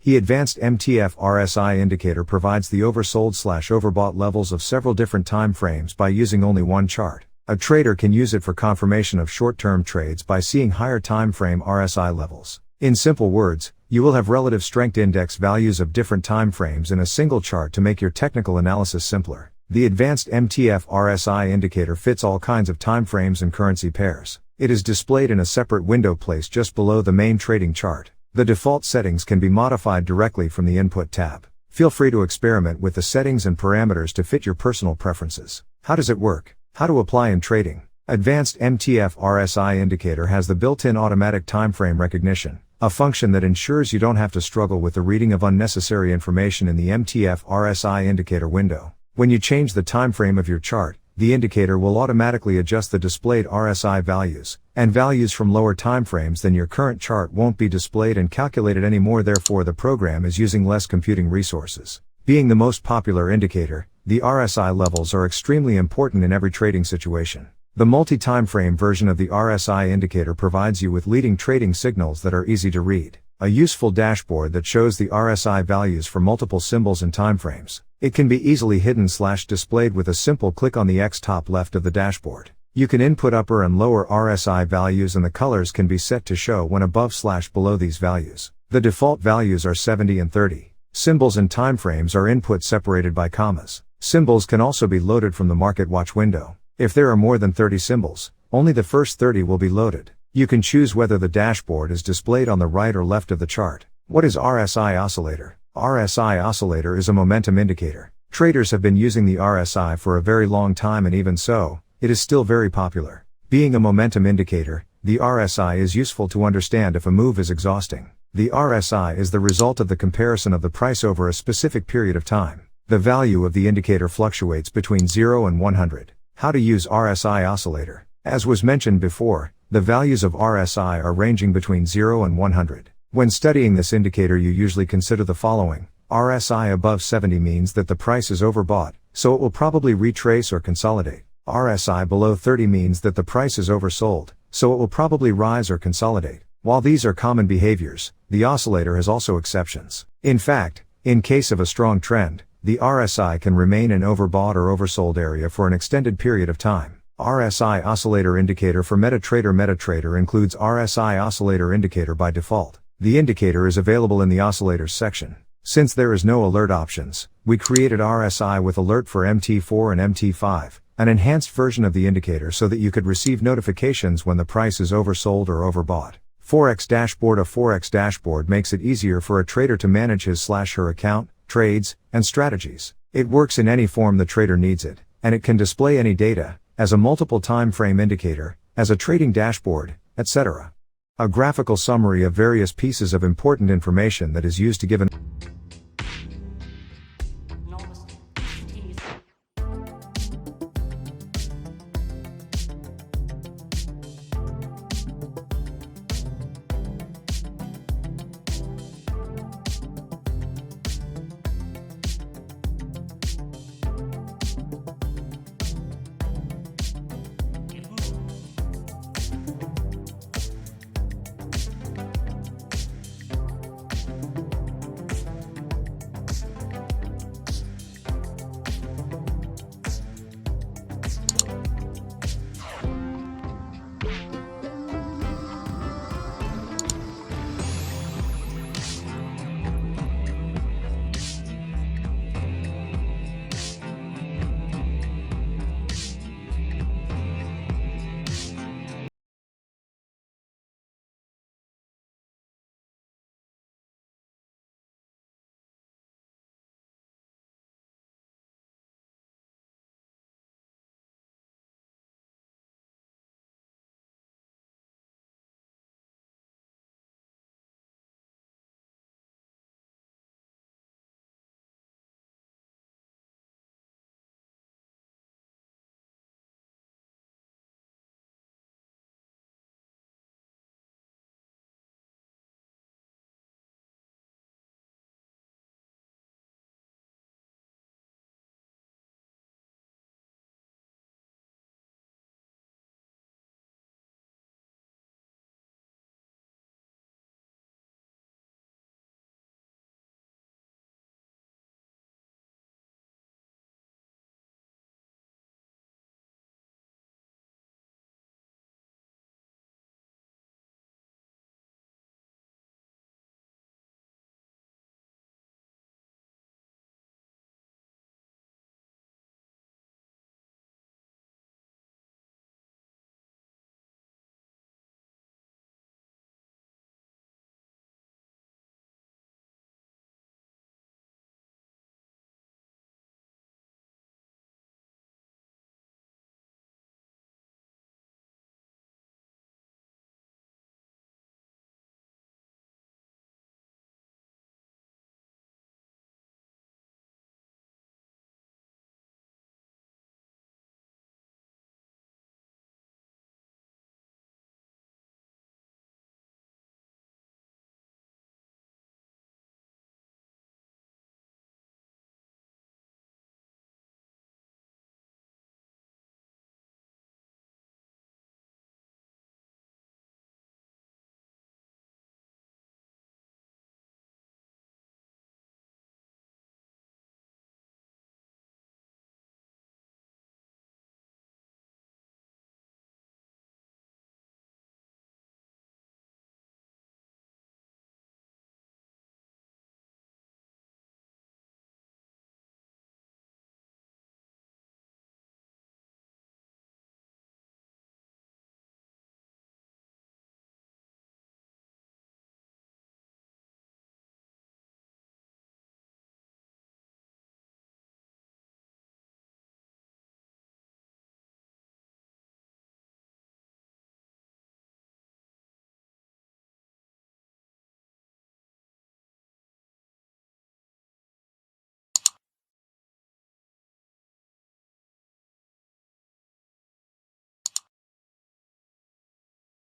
The advanced MTF RSI indicator provides the oversold/overbought levels of several different time frames by using only one chart. A trader can use it for confirmation of short-term trades by seeing higher time frame RSI levels. In simple words, you will have relative strength index values of different time frames in a single chart to make your technical analysis simpler. The advanced MTF RSI indicator fits all kinds of time frames and currency pairs. It is displayed in a separate window placed just below the main trading chart. The default settings can be modified directly from the Input tab. Feel free to experiment with the settings and parameters to fit your personal preferences. How does it work? How to apply in trading? Advanced MTF RSI indicator has the built-in automatic time frame recognition, a function that ensures you don't have to struggle with the reading of unnecessary information in the MTF RSI indicator window. When you change the time frame of your chart, the indicator will automatically adjust the displayed RSI values, and values from lower time frames than your current chart won't be displayed and calculated anymore. Therefore, the program is using less computing resources. Being the most popular indicator, the RSI levels are extremely important in every trading situation. The multi-time frame version of the RSI indicator provides you with leading trading signals that are easy to read. A useful dashboard that shows the RSI values for multiple symbols and timeframes. It can be easily hidden/displayed with a simple click on the X top left of the dashboard. You can input upper and lower RSI values, and the colors can be set to show when above/below these values. The default values are 70 and 30. Symbols and timeframes are input separated by commas. Symbols can also be loaded from the Market Watch window. If there are more than 30 symbols, only the first 30 will be loaded. You can choose whether the dashboard is displayed on the right or left of the chart. What is RSI oscillator? RSI oscillator is a momentum indicator. Traders have been using the RSI for a very long time, and even so, it is still very popular. Being a momentum indicator, the RSI is useful to understand if a move is exhausting. The RSI is the result of the comparison of the price over a specific period of time. The value of the indicator fluctuates between 0 and 100. How to use RSI oscillator? As was mentioned before, the values of RSI are ranging between 0 and 100. When studying this indicator, you usually consider the following. RSI above 70 means that the price is overbought, so it will probably retrace or consolidate. RSI below 30 means that the price is oversold, so it will probably rise or consolidate. While these are common behaviors, the oscillator has also exceptions. In fact, in case of a strong trend, the RSI can remain in overbought or oversold area for an extended period of time. RSI oscillator indicator for MetaTrader. MetaTrader includes RSI oscillator indicator by default. The indicator is available in the oscillators section. Since there is no alert options, we created RSI with alert for MT4 and MT5, an enhanced version of the indicator so that you could receive notifications when the price is oversold or overbought. Forex dashboard. A Forex dashboard makes it easier for a trader to manage his/her account, trades, and strategies. It works in any form the trader needs it, and it can display any data, as a multiple time frame indicator, as a trading dashboard, etc. A graphical summary of various pieces of important information that is used to give an